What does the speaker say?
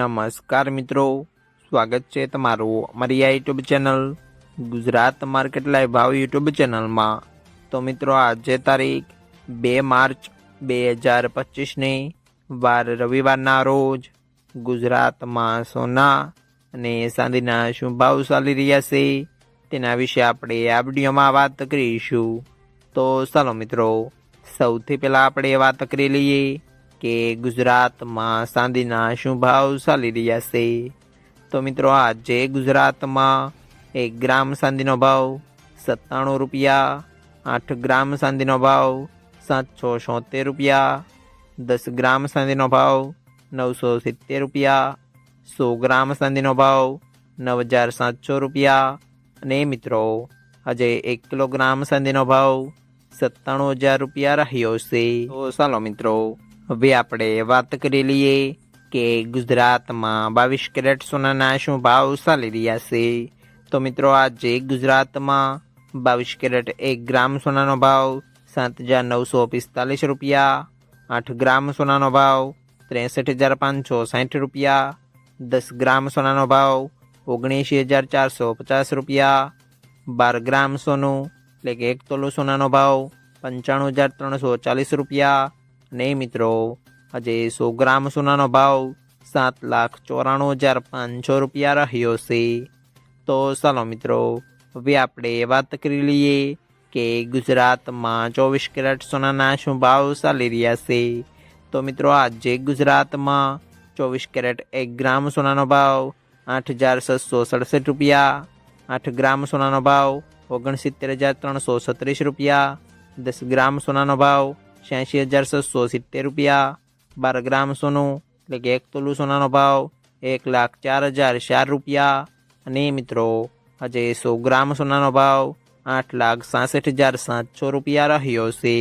નમસ્કાર મિત્રો, સ્વાગત છે તમારું અમારી આ YouTube channel Gujarat market live ભાવ યુટ્યુબ ચેનલમાં। તો મિત્રો આજે તારીખ 2 માર્ચ 2025 વાર રવિવારના રોજ ગુજરાતમાં સોના અને ચાંદીના શું ભાવ ચાલી રહ્યા છે તેના વિશે આપણે આ વિડીયોમાં વાત કરીશું। તો ચાલો મિત્રો, સૌથી પહેલાં આપણે વાત કરી લઈએ કે ગુજરાતમાં ચાંદીના શું ભાવ ચાલી રહ્યા છે। તો મિત્રો આજે ગુજરાતમાં 1 ગ્રામ ચાંદીનો ભાવ 97 રૂપિયા, 8 ગ્રામ ચાંદીનો ભાવ 776 રૂપિયા, 10 ગ્રામ ચાંદીનો ભાવ 970 રૂપિયા, 100 ગ્રામ ચાંદીનો ભાવ 9700 રૂપિયા અને મિત્રો આજે 1 કિલોગ્રામ ચાંદીનો ભાવ 97,000 રૂપિયા રહ્યો છે। તો ચાલો મિત્રો, હવે આપણે વાત કરી લઈએ કે ગુજરાતમાં 22 કેરેટ સોનાના શું ભાવ ચાલી રહ્યા છે। તો મિત્રો આજે ગુજરાતમાં 22 કેરેટ 1 ગ્રામ સોનાનો ભાવ 7,945 રૂપિયા, 8 ગ્રામ સોનાનો ભાવ 63,560 રૂપિયા, 10 ગ્રામ સોનાનો ભાવ 79,450 રૂપિયા, 12 ગ્રામ સોનું એટલે કે 1 તોલો સોનાનો ભાવ 95,340 રૂપિયા અને મિત્રો આજે 100 ગ્રામ સોનાનો ભાવ 7,94,500 રૂપિયા રહ્યો છે। તો ચાલો મિત્રો, હવે આપણે વાત કરી લઈએ કે ગુજરાતમાં 24 કેરેટ સોનાના શું ભાવ ચાલી રહ્યા છે। તો મિત્રો આજે ગુજરાતમાં 24 કેરેટ 1 ગ્રામ સોનાનો ભાવ 8,667 રૂપિયા, 8 ગ્રામ સોનાનો ભાવ 69,336 રૂપિયા, 10 ગ્રામ સોનાનો ભાવ 86,670 રૂપિયા, 12 ગ્રામ સોનું એટલે કે 1 તોલું સોનાનો ભાવ 1,04,004 રૂપિયા અને મિત્રો આજે 100 ગ્રામ સોનાનો ભાવ 8,66,700 રૂપિયા રહ્યો છે।